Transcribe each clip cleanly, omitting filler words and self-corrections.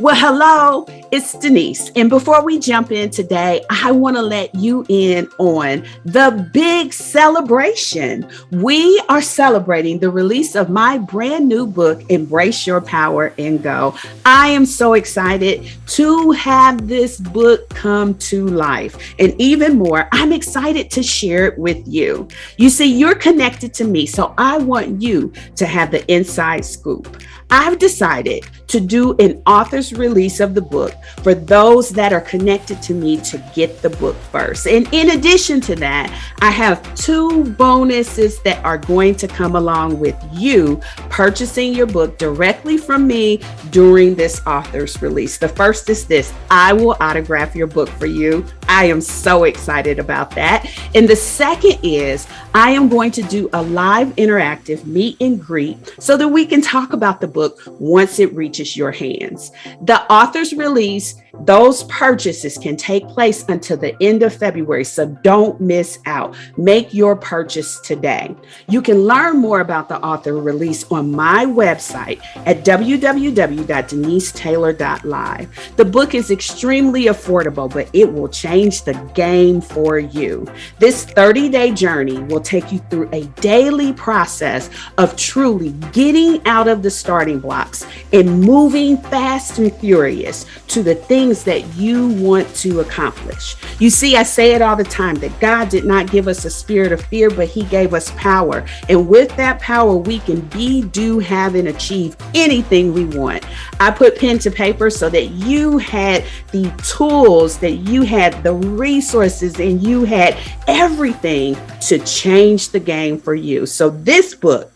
Well, hello, it's Denise. And before we jump in today, I want to let you in on the big celebration. We are celebrating the release of my brand new book, Embrace Your Power and Go. I am so excited to have this book come to life. And even more, I'm excited to share it with you. You see, you're connected to me, so I want you to have the inside scoop. I've decided to do an author's release of the book for those that are connected to me to get the book first. And in addition to that, I have 2 bonuses that are going to come along with you purchasing your book directly from me during this author's release. The first is this: I will autograph your book for you. I am so excited about that. And the second is I am going to do a live interactive meet and greet so that we can talk about the book once it reaches your hands. The author's release, those purchases can take place until the end of February, so don't miss out. Make your purchase today. You can learn more about the author release on my website at www.denisetaylor.live. The book is extremely affordable, but it will change the game for you. This 30-day journey will take you through a daily process of truly getting out of the starting blocks and moving fast and furious to the things that you want to accomplish. You see, I say it all the time that God did not give us a spirit of fear, but He gave us power. And with that power, we can be, do, have, and achieve anything we want. I put pen to paper so that you had the tools, that you had the resources, and you had everything to change the game for you. So this book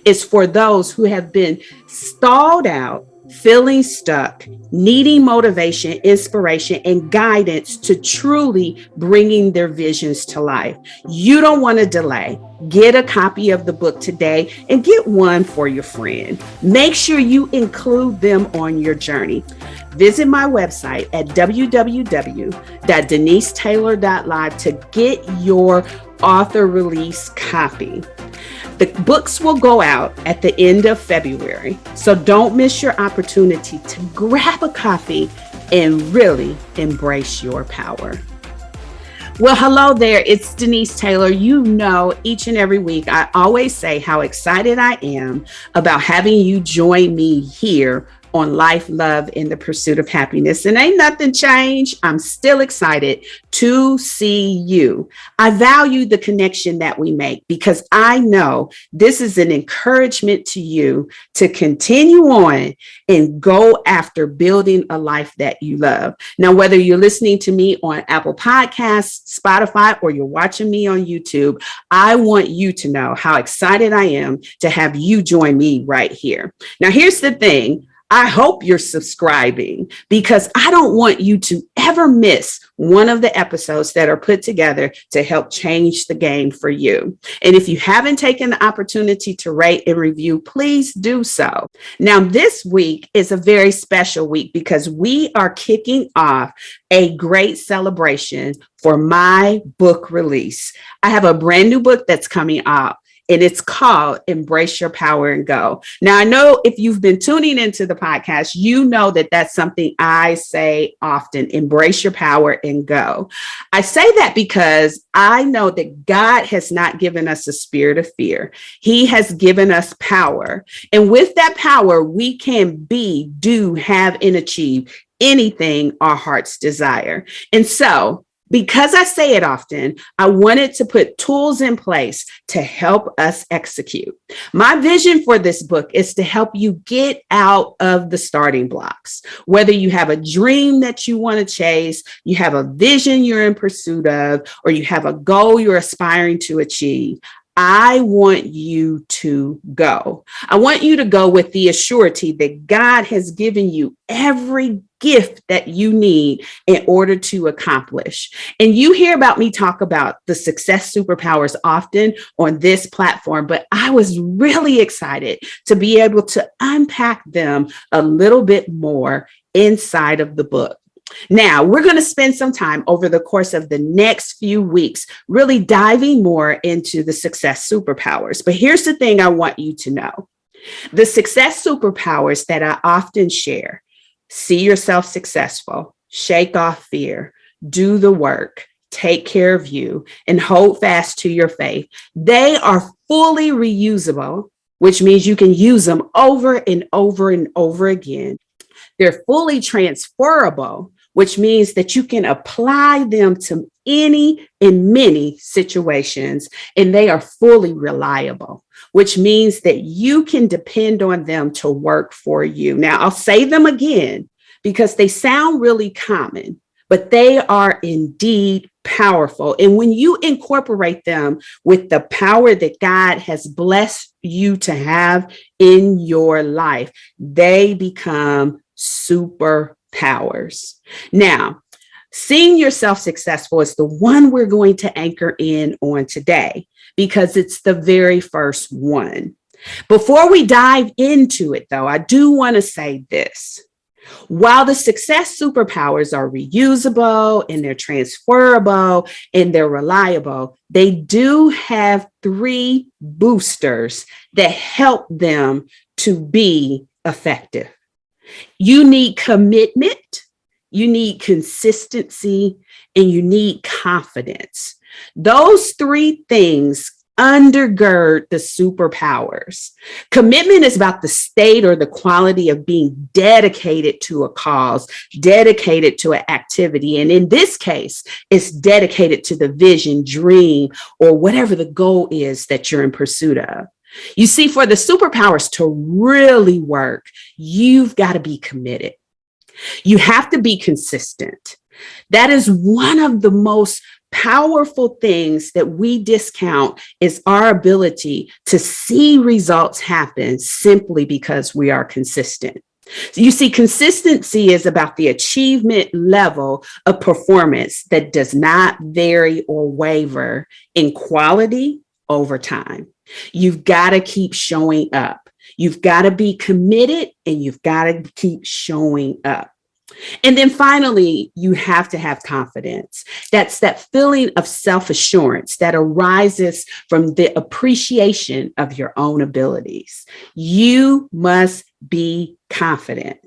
is for those who have been stalled out, feeling stuck, needing motivation, inspiration, and guidance to truly bringing their visions to life. You don't want to delay. Get a copy of the book today and get one for your friend. Make sure you include them on your journey. Visit my website at www.denisetaylor.live to get your author release copy. The books will go out at the end of February, so don't miss your opportunity to grab a copy and really embrace your power. Well, hello there. It's Denise Taylor. You know, each and every week, I always say how excited I am about having you join me here on Life, Love, and the Pursuit of Happiness. And ain't nothing changed. I'm still excited to see you. I value the connection that we make because I know this is an encouragement to you to continue on and go after building a life that you love. Now, whether you're listening to me on Apple Podcasts, Spotify, or you're watching me on YouTube, I want you to know how excited I am to have you join me right here. Now, here's the thing. I hope you're subscribing because I don't want you to ever miss one of the episodes that are put together to help change the game for you. And if you haven't taken the opportunity to rate and review, please do so. Now, this week is a very special week because we are kicking off a great celebration for my book release. I have a brand new book that's coming out, and it's called Embrace Your Power and Go. Now, I know if you've been tuning into the podcast, you know that that's something I say often: embrace your power and go. I say that because I know that God has not given us a spirit of fear. He has given us power. And with that power, we can be, do, have, and achieve anything our hearts desire. And so, because I say it often, I wanted to put tools in place to help us execute. My vision for this book is to help you get out of the starting blocks. Whether you have a dream that you want to chase, you have a vision you're in pursuit of, or you have a goal you're aspiring to achieve, I want you to go. I want you to go with the assurity that God has given you every gift that you need in order to accomplish. And you hear about me talk about the Success Superpowers often on this platform, but I was really excited to be able to unpack them a little bit more inside of the book. Now, we're going to spend some time over the course of the next few weeks really diving more into the Success Superpowers. But here's the thing I want you to know. The Success Superpowers that I often share see yourself successful, shake off fear, do the work, take care of you, and hold fast to your faith. They are fully reusable, which means you can use them over and over and over again. They're fully transferable, which means that you can apply them to any and many situations, and they are fully reliable, which means that you can depend on them to work for you. Now, I'll say them again because they sound really common, but they are indeed powerful. And when you incorporate them with the power that God has blessed you to have in your life, they become superpowers. Now, seeing yourself successful is the one we're going to anchor in on today because it's the very first one. Before we dive into it, though, I do want to say this. While the success superpowers are reusable and they're transferable and they're reliable, they do have 3 boosters that help them to be effective. You need commitment, you need consistency, and you need confidence. Those 3 things undergird the superpowers. Commitment is about the state or the quality of being dedicated to a cause, dedicated to an activity. And in this case, it's dedicated to the vision, dream, or whatever the goal is that you're in pursuit of. You see, for the superpowers to really work, you've got to be committed. You have to be consistent. That is one of the most powerful things that we discount is our ability to see results happen simply because we are consistent. So you see, consistency is about the achievement level of performance that does not vary or waver in quality over time. You've got to keep showing up. You've got to be committed and you've got to keep showing up. And then finally, you have to have confidence. That's that feeling of self-assurance that arises from the appreciation of your own abilities. You must be confident.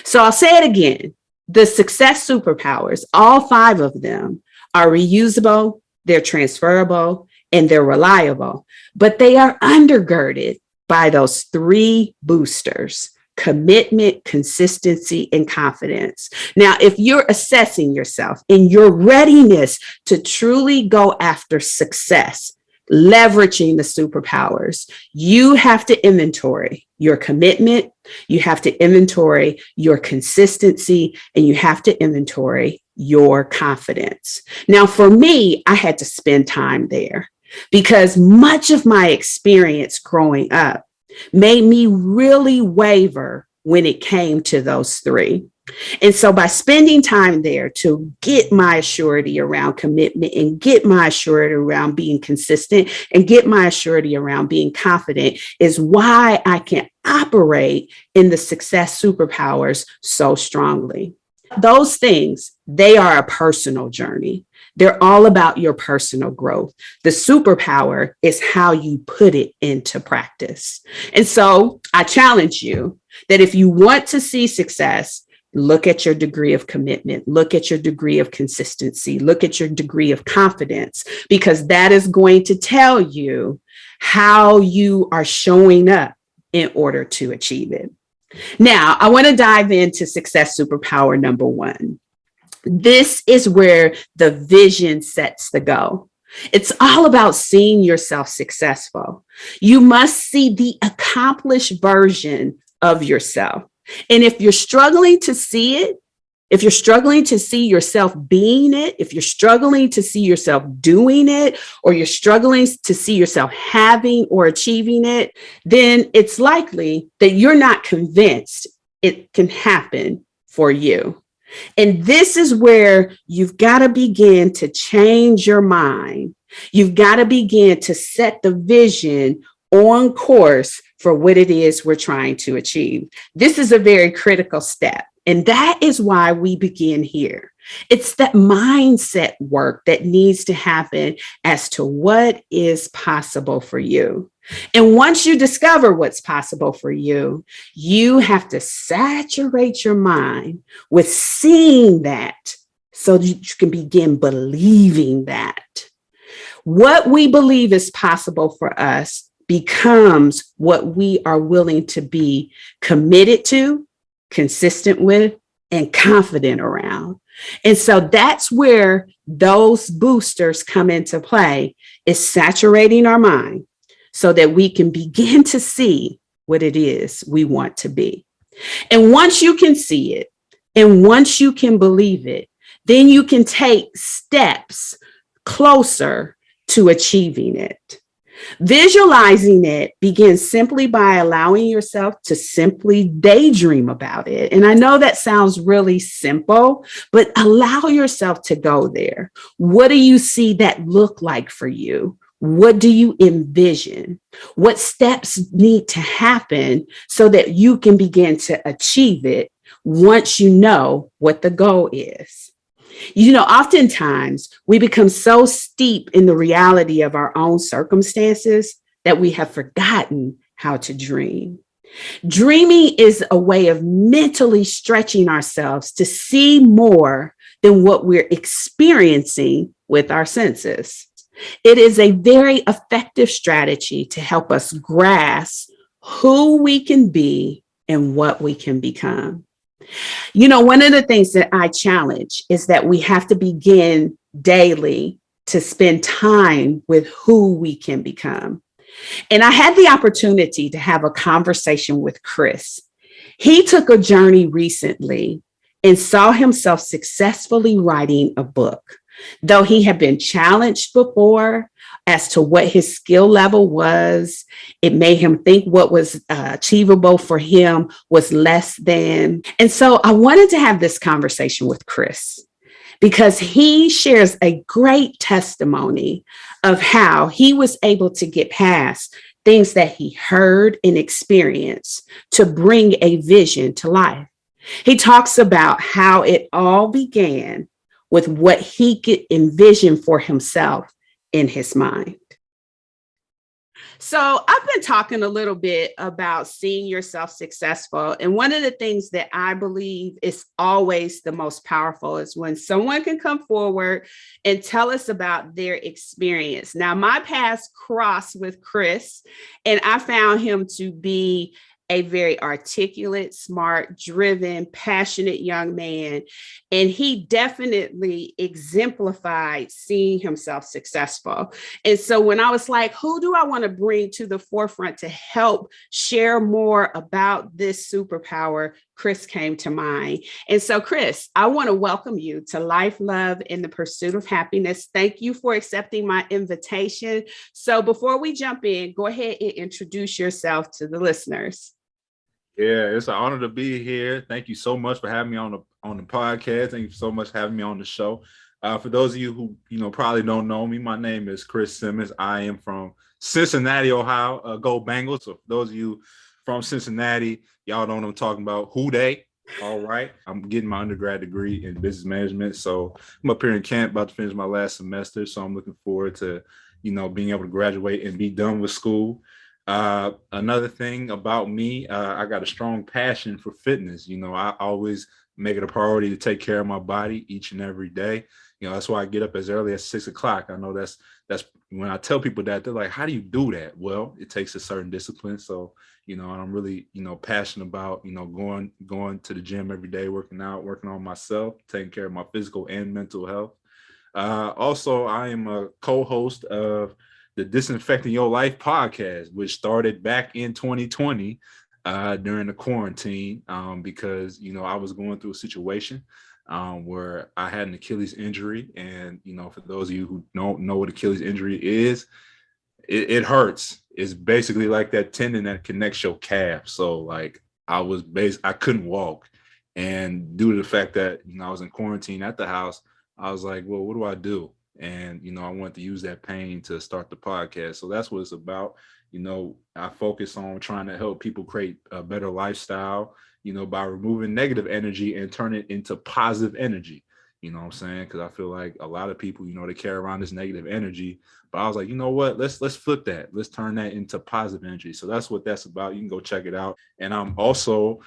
So I'll say it again. The success superpowers, all 5 of them, are reusable, they're transferable, and they're reliable, but they are undergirded by those 3 boosters: commitment, consistency, and confidence. Now, if you're assessing yourself and your readiness to truly go after success, leveraging the superpowers, you have to inventory your commitment, you have to inventory your consistency, and you have to inventory your confidence. Now, for me, I had to spend time there because much of my experience growing up made me really waver when it came to those 3. And so by spending time there to get my surety around commitment and get my surety around being consistent and get my surety around being confident is why I can operate in the success superpowers so strongly. Those things, they are a personal journey. They're all about your personal growth. The superpower is how you put it into practice. And so I challenge you that if you want to see success, look at your degree of commitment, look at your degree of consistency, look at your degree of confidence, because that is going to tell you how you are showing up in order to achieve it. Now, I want to dive into success superpower number 1. This is where the vision sets the goal. It's all about seeing yourself successful. You must see the accomplished version of yourself. And if you're struggling to see it, if you're struggling to see yourself being it, if you're struggling to see yourself doing it, or you're struggling to see yourself having or achieving it, then it's likely that you're not convinced it can happen for you. And this is where you've got to begin to change your mind. You've got to begin to set the vision on course for what it is we're trying to achieve. This is a very critical step. And that is why we begin here. It's that mindset work that needs to happen as to what is possible for you. And once you discover what's possible for you, you have to saturate your mind with seeing that so that you can begin believing that. What we believe is possible for us becomes what we are willing to be committed to, consistent with, and confident around. And so that's where those boosters come into play, is saturating our mind so that we can begin to see what it is we want to be. And once you can see it, and once you can believe it, then you can take steps closer to achieving it. Visualizing it begins simply by allowing yourself to simply daydream about it. And I know that sounds really simple, but allow yourself to go there. What do you see that look like for you? What do you envision? What steps need to happen so that you can begin to achieve it once you know what the goal is? You know, oftentimes we become so steep in the reality of our own circumstances that we have forgotten how to dream. Dreaming is a way of mentally stretching ourselves to see more than what we're experiencing with our senses. It is a very effective strategy to help us grasp who we can be and what we can become. You know, one of the things that I challenge is that we have to begin daily to spend time with who we can become. And I had the opportunity to have a conversation with Chris. He took a journey recently and saw himself successfully writing a book. Though he had been challenged before as to what his skill level was, it made him think what was achievable for him was less than. And so I wanted to have this conversation with Chris because he shares a great testimony of how he was able to get past things that he heard and experienced to bring a vision to life. He talks about how it all began with what he could envision for himself in his mind. So I've been talking a little bit about seeing yourself successful. And one of the things that I believe is always the most powerful is when someone can come forward and tell us about their experience. Now, my paths crossed with Chris, and I found him to be a very articulate, smart, driven, passionate young man. And he definitely exemplified seeing himself successful. And so when I was like, who do I want to bring to the forefront to help share more about this superpower, Chris came to mind. And so, Chris, I want to welcome you to Life, Love, and the Pursuit of Happiness. Thank you for accepting my invitation. So before we jump in, go ahead and introduce yourself to the listeners. Yeah, it's an honor to be here. Thank you so much for having me on the podcast. Thank you so much for having me on the show. For those of you who probably don't know me, my name is Chris Simmons. I am from Cincinnati, Ohio. Go Bengals. So for those of you from Cincinnati, y'all know what I'm talking about. Who they? All right. I'm getting my undergrad degree in business management. So I'm up here in camp, about to finish my last semester. So I'm looking forward to, being able to graduate and be done with school. Another thing about me, I got a strong passion for fitness. I always make it a priority to take care of my body each and every day. That's why I get up as early as 6 o'clock. I know that's when I tell people that, they're like, how do you do that? Well, it takes a certain discipline. So, and I'm really, passionate about, going to the gym every day, working out, working on myself, taking care of my physical and mental health. Also, I am a co-host of the Disinfecting Your Life podcast, which started back in 2020 during the quarantine because, I was going through a situation where I had an Achilles injury. And, for those of you who don't know what Achilles injury is, it hurts. It's basically like that tendon that connects your calf. So like I couldn't walk. And due to the fact that, I was in quarantine at the house, I was like, well, what do I do? And, I wanted to use that pain to start the podcast. So that's what it's about. I focus on trying to help people create a better lifestyle, by removing negative energy and turn it into positive energy. You know what I'm saying? Because I feel like a lot of people, they carry around this negative energy. But I was like, you know what? Let's flip that. Let's turn that into positive energy. So that's what that's about. You can go check it out. And I'm also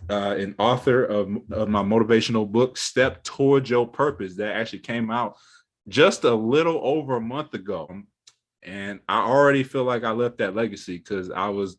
an author of my motivational book, Step Towards Your Purpose, that actually came out just a little over a month ago. And I already feel like I left that legacy because as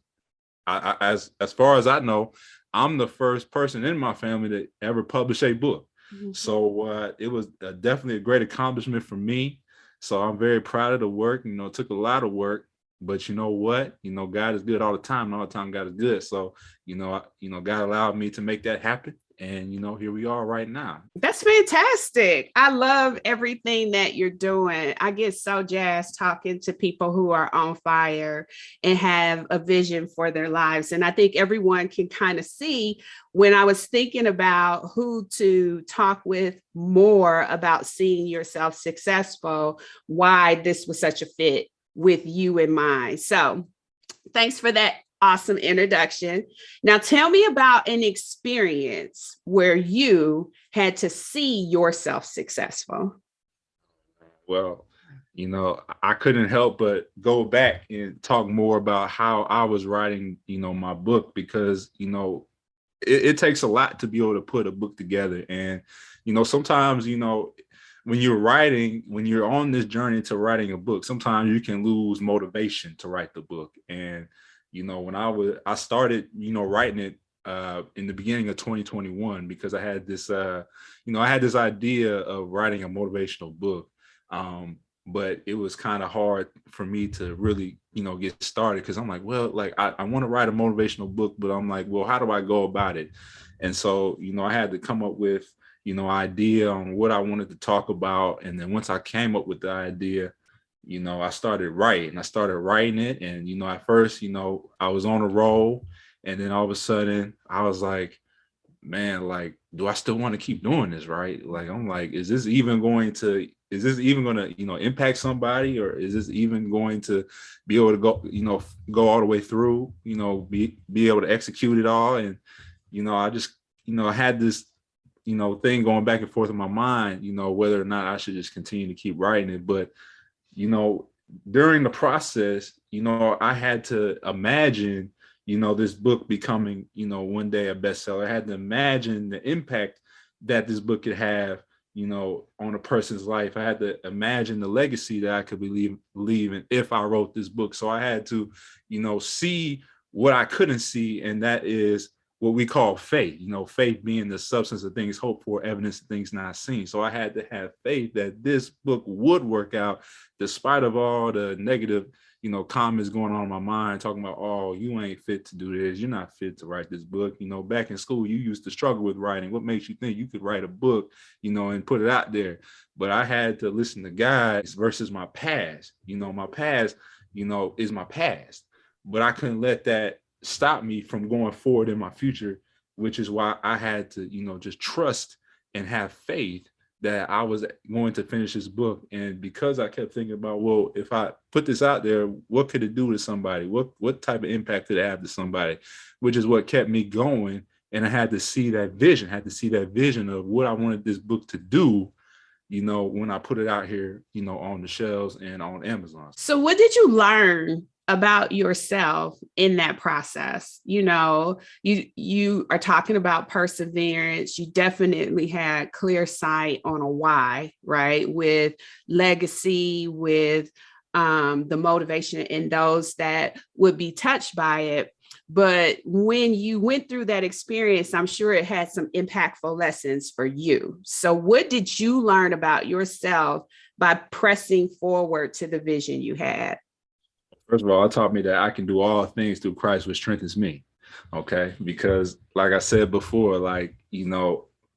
far as I know, I'm the first person in my family to ever publish a book. Mm-hmm. So it was definitely a great accomplishment for me. So I'm very proud of the work. It took a lot of work, but you know what? God is good all the time. And all the time, God is good. So, God allowed me to make that happen. And, here we are right now. That's fantastic. I love everything that you're doing. I get so jazzed talking to people who are on fire and have a vision for their lives. And I think everyone can kind of see when I was thinking about who to talk with more about seeing yourself successful, why this was such a fit with you in mind. So thanks for that awesome introduction. Now tell me about an experience where you had to see yourself successful. Well, I couldn't help but go back and talk more about how I was writing, my book, because, it takes a lot to be able to put a book together. And, sometimes, when you're on this journey to writing a book, sometimes you can lose motivation to write the book. And when I started, writing it in the beginning of 2021, because I had this, idea of writing a motivational book. But it was kind of hard for me to really, get started, because I'm like, well, like I want to write a motivational book, but I'm like, well, how do I go about it? And so, I had to come up with, idea on what I wanted to talk about. And then once I came up with the idea, I started writing it. And, at first, I was on a roll, and then all of a sudden I was like, man, like, do I still want to keep doing this? Right. Like, I'm like, is this even going to, impact somebody, or is this even going to be able to go all the way through, be able to execute it all? And, I just, I had this, thing going back and forth in my mind, whether or not I should just continue to keep writing it. But during the process, I had to imagine, this book becoming, one day a bestseller. I had to imagine the impact that this book could have, on a person's life. I had to imagine the legacy that I could be leaving if I wrote this book. So I had to, see what I couldn't see, and that is what we call faith, faith being the substance of things hoped for, evidence of things not seen. So I had to have faith that this book would work out, despite of all the negative, comments going on in my mind, talking about, oh, you ain't fit to do this. You're not fit to write this book. Back in school, you used to struggle with writing. What makes you think you could write a book, and put it out there? But I had to listen to guys versus my past. My past, is my past, but I couldn't let that stop me from going forward in my future, which is why I had to, just trust and have faith that I was going to finish this book. And because I kept thinking about, well, if I put this out there, what could it do to somebody? What type of impact could it have to somebody? Which is what kept me going. And I had to see that vision, of what I wanted this book to do, when I put it out here, on the shelves and on Amazon. So what did you learn about yourself in that process? You are talking about perseverance. You definitely had clear sight on a why, right? With legacy, with the motivation in those that would be touched by it. But when you went through that experience, I'm sure it had some impactful lessons for you. So what did you learn about yourself by pressing forward to the vision you had? First of all, it taught me that I can do all things through Christ, which strengthens me. Okay. Because like I said before, like,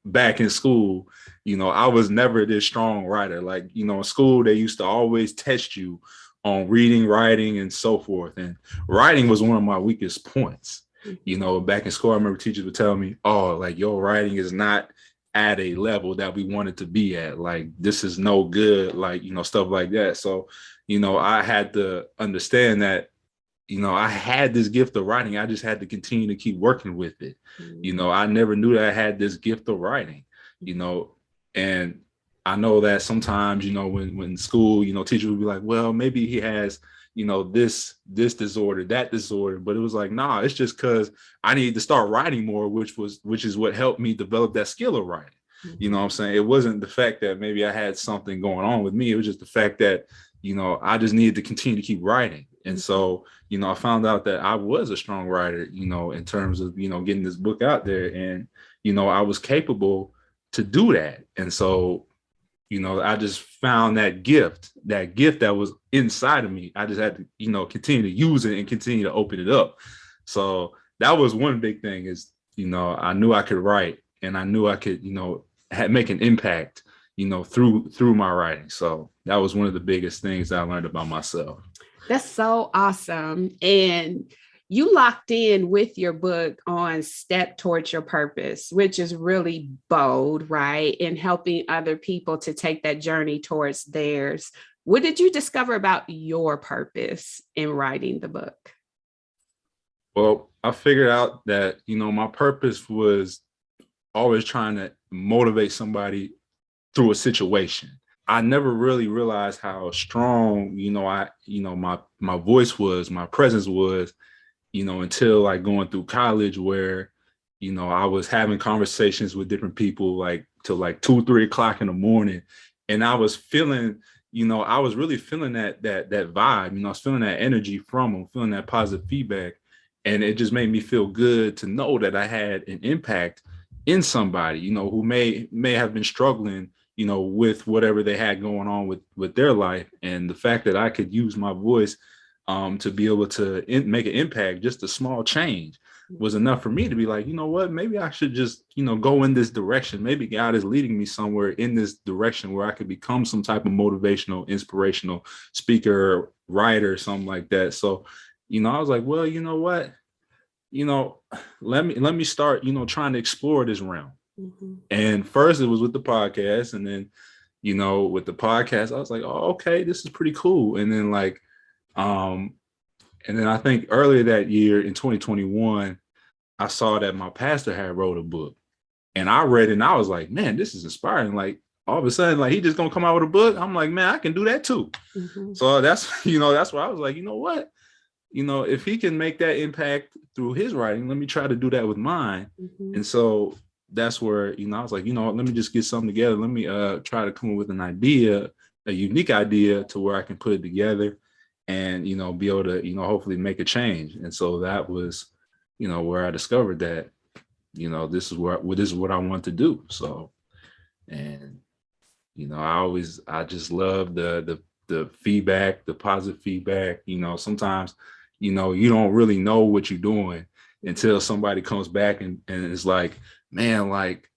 back in school, I was never this strong writer. Like, in school, they used to always test you on reading, writing, and so forth. And writing was one of my weakest points. Back in school, I remember teachers would tell me, oh, like, your writing is not at a level that we wanted to be at. Like, this is no good, like, stuff like that. So, I had to understand that I had this gift of writing. I just had to continue to keep working with it. Mm-hmm. I never knew that I had this gift of writing, and I know that sometimes, when school, teachers would be like, well, maybe he has, this disorder, that disorder. But it was like, nah, it's just because I needed to start writing more, which is what helped me develop that skill of writing. Mm-hmm. You know what I'm saying? It wasn't the fact that maybe I had something going on with me. It was just the fact that, I just needed to continue to keep writing. And so, I found out that I was a strong writer, in terms of, getting this book out there, and, I was capable to do that. And so, I just found that gift that was inside of me. I just had to, continue to use it and continue to open it up. So that was one big thing is, I knew I could write, and I knew I could, make an impact, through my writing. So that was one of the biggest things that I learned about myself. That's so awesome. And you locked in with your book on Step Towards Your Purpose, which is really bold, right? In helping other people to take that journey towards theirs. What did you discover about your purpose in writing the book? Well, I figured out that, my purpose was always trying to motivate somebody through a situation. I never really realized how strong, my voice was, my presence was, until like going through college, where, I was having conversations with different people, like till like 2-3 o'clock in the morning. And I was feeling, I was really feeling that vibe, I was feeling that energy from them, feeling that positive feedback. And it just made me feel good to know that I had an impact in somebody, who may have been struggling, with whatever they had going on with their life. And the fact that I could use my voice to be able to make an impact, just a small change, was enough for me to be like, you know what, maybe I should just, go in this direction. Maybe God is leading me somewhere in this direction where I could become some type of motivational, inspirational speaker, writer, something like that. So, I was like, well, you know what, let me start, trying to explore this realm. Mm-hmm. And first it was with the podcast. And then, with the podcast, I was like, oh, okay, this is pretty cool. And then and then I think earlier that year in 2021, I saw that my pastor had wrote a book, and I read it and I was like, man, this is inspiring. Like all of a sudden, like he just gonna come out with a book. I'm like, man, I can do that too. Mm-hmm. So that's, that's why I was like, you know what? If he can make that impact through his writing, let me try to do that with mine. Mm-hmm. And so that's where, I was like, let me just get something together. Let me try to come up with an idea, a unique idea to where I can put it together and, be able to, hopefully make a change. And so that was, where I discovered that, this is what I want to do. So, and, I just love the feedback, the positive feedback. Sometimes, you don't really know what you're doing until somebody comes back and it's like, man, like,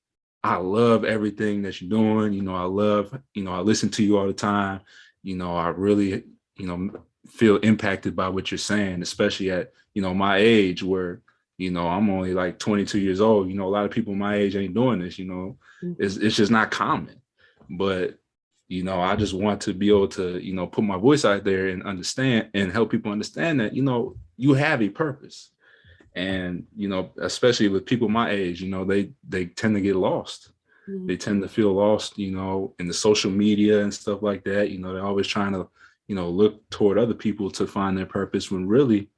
I love everything that you're doing. I love, I listen to you all the time. I really, feel impacted by what you're saying, especially at, my age where, I'm only like 22 years old. A lot of people my age ain't doing this, mm-hmm. It's just not common. But, I just want to be able to, put my voice out there and understand and help people understand that, you have a purpose. And, especially with people my age, they tend to get lost. Mm-hmm. They tend to feel lost, in the social media and stuff like that. They're always trying to, look toward other people to find their purpose, when really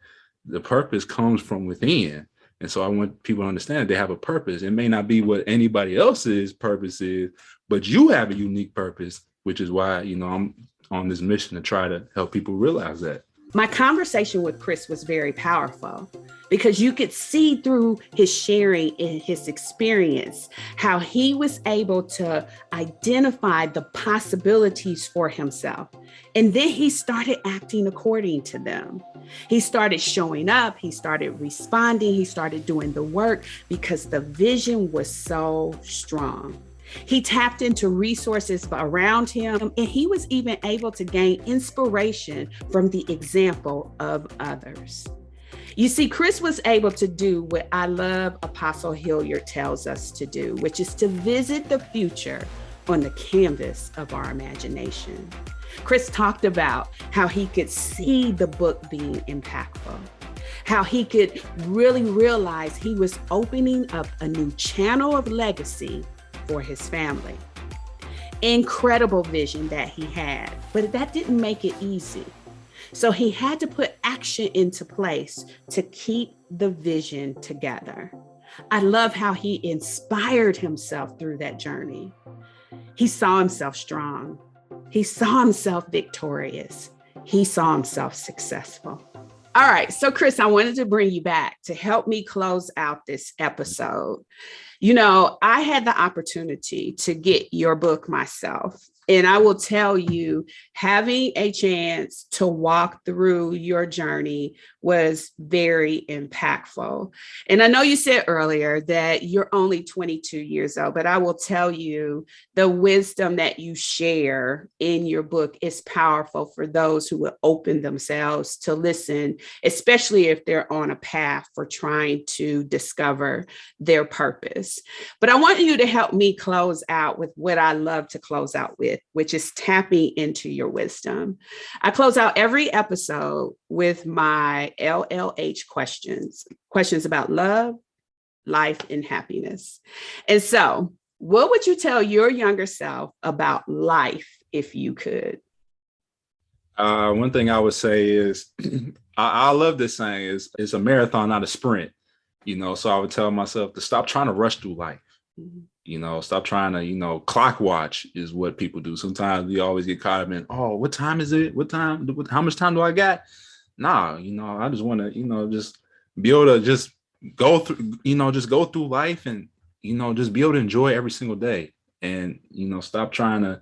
the purpose comes from within. And so I want people to understand they have a purpose. It may not be what anybody else's purpose is, but you have a unique purpose, which is why, I'm on this mission to try to help people realize that. My conversation with Chris was very powerful because you could see through his sharing and his experience how he was able to identify the possibilities for himself. And then he started acting according to them. He started showing up, he started responding, he started doing the work because the vision was so strong. He tapped into resources around him, and he was even able to gain inspiration from the example of others. You see, Chris was able to do what I love Apostle Hilliard tells us to do, which is to visit the future on the canvas of our imagination. Chris talked about how he could see the book being impactful, how he could really realize he was opening up a new channel of legacy for his family. Incredible vision that he had, but that didn't make it easy. So he had to put action into place to keep the vision together. I love how he inspired himself through that journey. He saw himself strong. He saw himself victorious. He saw himself successful. All right. So, Chris, I wanted to bring you back to help me close out this episode. You know, I had the opportunity to get your book myself. And I will tell you, having a chance to walk through your journey was very impactful. And I know you said earlier that you're only 22 years old, but I will tell you the wisdom that you share in your book is powerful for those who will open themselves to listen, especially if they're on a path for trying to discover their purpose. But I want you to help me close out with what I love to close out with, which is tapping into your wisdom. I close out every episode with my LLH questions about love, life, and happiness. And so, what would you tell your younger self about life if you could? One thing I would say is, I love this saying, is it's a marathon, not a sprint. So I would tell myself to stop trying to rush through life. Stop trying to, clock watch is what people do. Sometimes we always get caught up in, oh, what time is it? What time? How much time do I got? Nah, I just want to, just be able to just go through, just go through life and, just be able to enjoy every single day and, stop trying to,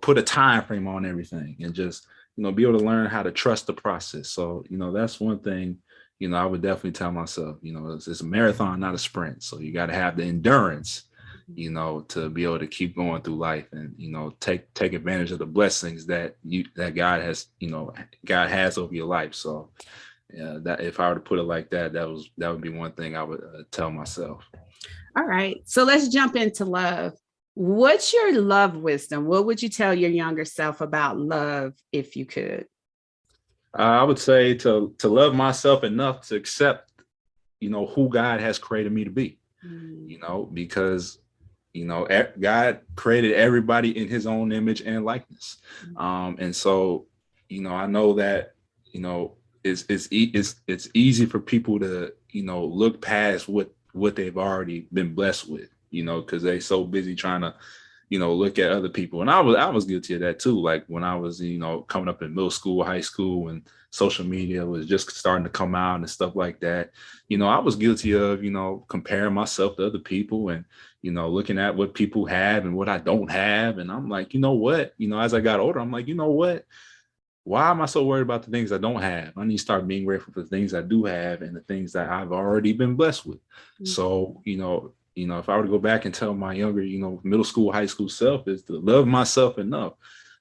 put a time frame on everything and just, be able to learn how to trust the process. So, that's one thing, I would definitely tell myself, it's a marathon, not a sprint. So you got to have the endurance, to be able to keep going through life and, take advantage of the blessings that God has over your life. So yeah, that if I were to put it like that, that would be one thing I would tell myself. All right. So let's jump into love. What's your love wisdom? What would you tell your younger self about love if you could? I would say to love myself enough to accept, who God has created me to be, because, God created everybody in his own image and likeness. And so, I know that, it's easy for people to, look past what they've already been blessed with, because they're so busy trying to, look at other people. And I was guilty of that too. Like when I was, coming up in middle school, high school, and social media was just starting to come out and stuff like that. I was guilty of, comparing myself to other people and, looking at what people have and what I don't have. And I'm like, what, as I got older, I'm like, what, why am I so worried about the things I don't have? I need to start being grateful for the things I do have and the things that I've already been blessed with. So, if I were to go back and tell my younger, middle school, high school self is to love myself enough,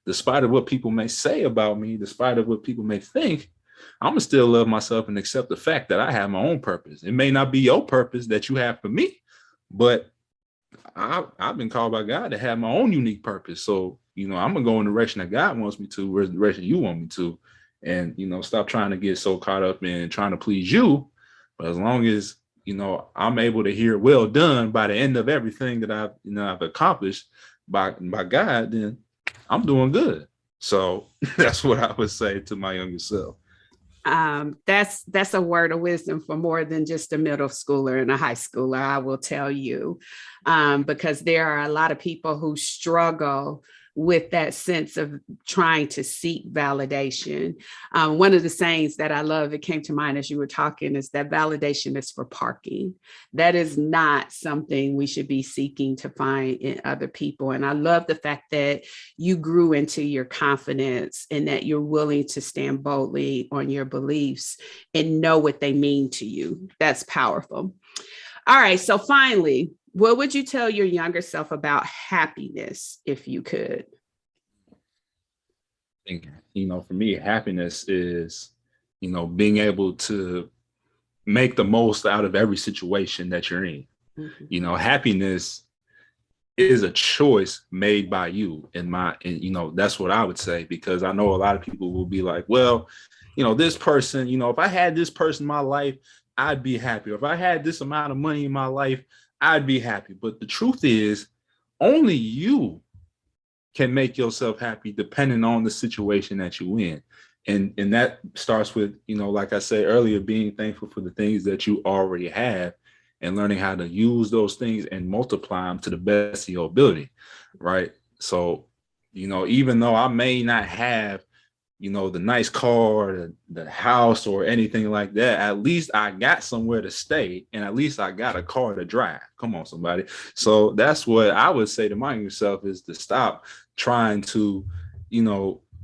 despite of what people may say about me, despite of what people may think, I'm gonna still love myself and accept the fact that I have my own purpose. It may not be your purpose that you have for me, but I've been called by God to have my own unique purpose. So, I'm gonna go in the direction that God wants me to, whereas the direction you want me to, and, stop trying to get so caught up in trying to please you. But as long as I'm able to hear well done by the end of everything that I've accomplished by God, then I'm doing good. So that's what I would say to my younger self. That's a word of wisdom for more than just a middle schooler and a high schooler, I will tell you, because there are a lot of people who struggle with that sense of trying to seek validation. One of the sayings that I love, it came to mind as you were talking, is that validation is for parking. That is not something we should be seeking to find in other people. And I love the fact that you grew into your confidence and that you're willing to stand boldly on your beliefs and know what they mean to you. That's powerful. All right. So finally, what would you tell your younger self about happiness if you could? I think, for me, happiness is, being able to make the most out of every situation that you're in. Happiness is a choice made by you. And that's what I would say, because I know a lot of people will be like, well, this person, if I had this person in my life, I'd be happy. Or if I had this amount of money in my life, I'd be happy. But the truth is, only you can make yourself happy depending on the situation that you're in. And that starts with, like I said earlier, being thankful for the things that you already have and learning how to use those things and multiply them to the best of your ability, right? So, even though I may not have, the nice car, the house, or anything like that, at least I got somewhere to stay, and at least I got a car to drive. Come on, somebody. So that's what I would say to myself, is to stop trying to,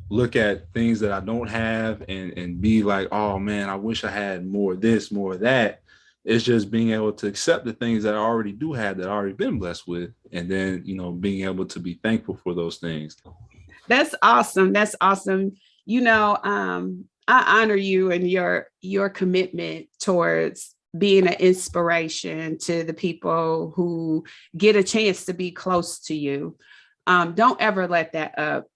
look at things that I don't have and be like, oh man, I wish I had more of this, more of that. It's just being able to accept the things that I already do have, that I already been blessed with, and then, being able to be thankful for those things. That's awesome. That's awesome. I honor you and your commitment towards being an inspiration to the people who get a chance to be close to you. Don't ever let that up.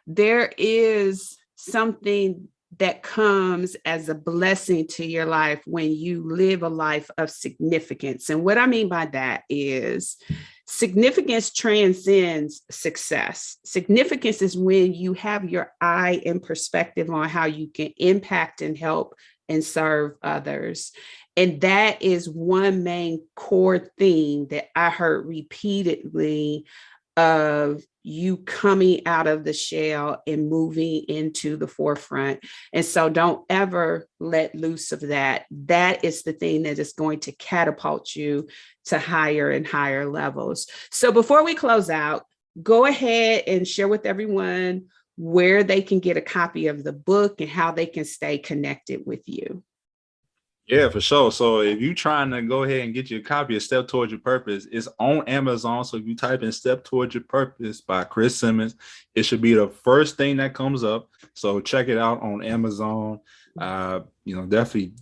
There is something that comes as a blessing to your life when you live a life of significance. And what I mean by that is significance transcends success. Significance is when you have your eye and perspective on how you can impact and help and serve others. And that is one main core theme that I heard repeatedly of you coming out of the shell and moving into the forefront. And so don't ever let loose of that. That is the thing that is going to catapult you to higher and higher levels. So before we close out, go ahead and share with everyone where they can get a copy of the book and how they can stay connected with you. Yeah, for sure. So if you're trying to go ahead and get your copy of Step Towards Your Purpose, it's on Amazon. So if you type in Step Towards Your Purpose by Chris Simmons, it should be the first thing that comes up. So check it out on Amazon. Definitely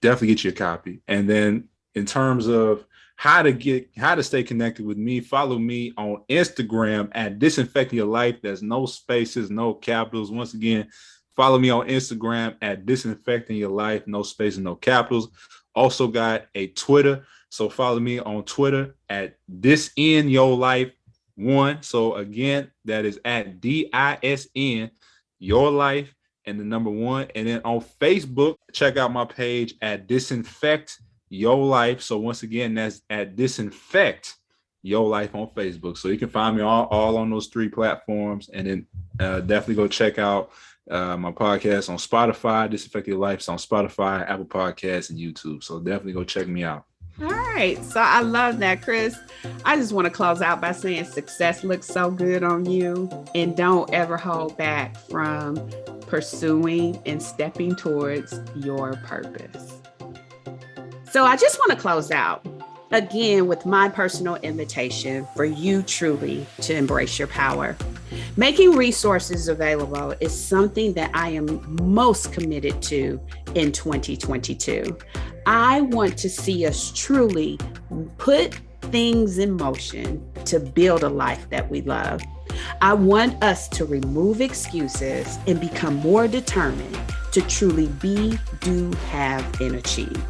get your copy. And then in terms of how to stay connected with me, follow me on Instagram at Disinfecting Your Life. There's no spaces, no capitals. Once again, follow me on Instagram at Disinfecting Your Life, no spaces, no capitals. Also got a Twitter. So follow me on Twitter at Disin Your Life 1. So again, that is at DISN Your Life and the number 1. And then on Facebook, check out my page at Disinfect Your Life. So once again, that's at Disinfect Your Life on Facebook. So you can find me all on those 3 platforms. And then definitely go check out my podcast on Spotify. Disinfecting Your Life is on Spotify, Apple Podcasts, and YouTube. So definitely go check me out. All right. So I love that, Chris. I just want to close out by saying success looks so good on you, and don't ever hold back from pursuing and stepping towards your purpose. So I just want to close out again with my personal invitation for you truly to embrace your power. Making resources available is something that I am most committed to in 2022. I want to see us truly put things in motion to build a life that we love. I want us to remove excuses and become more determined to truly be, do, have, and achieve.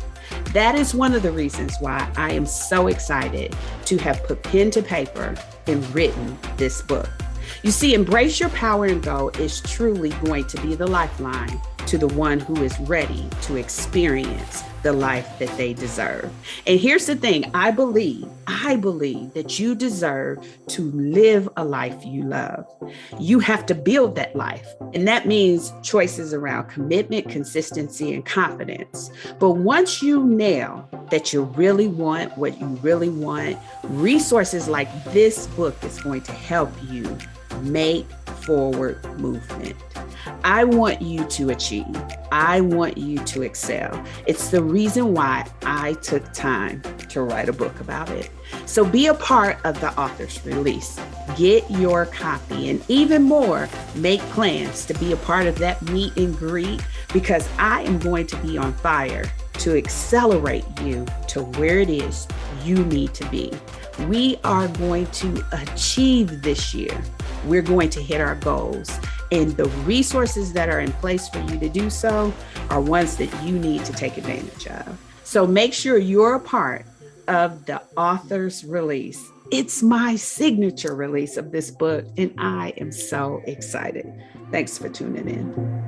That is one of the reasons why I am so excited to have put pen to paper and written this book. You see, Embrace Your Power and Go is truly going to be the lifeline to the one who is ready to experience the life that they deserve. And here's the thing, I believe that you deserve to live a life you love. You have to build that life. And that means choices around commitment, consistency, and confidence. But once you nail that you really want what you really want, resources like this book is going to help you make forward movement. I want you to achieve. I want you to excel. It's the reason why I took time to write a book about it. So be a part of the author's release. Get your copy, and even more, make plans to be a part of that meet and greet, because I am going to be on fire to accelerate you to where it is you need to be. We are going to achieve this year. We're going to hit our goals. And the resources that are in place for you to do so are ones that you need to take advantage of. So make sure you're a part of the author's release. It's my signature release of this book, and I am so excited. Thanks for tuning in.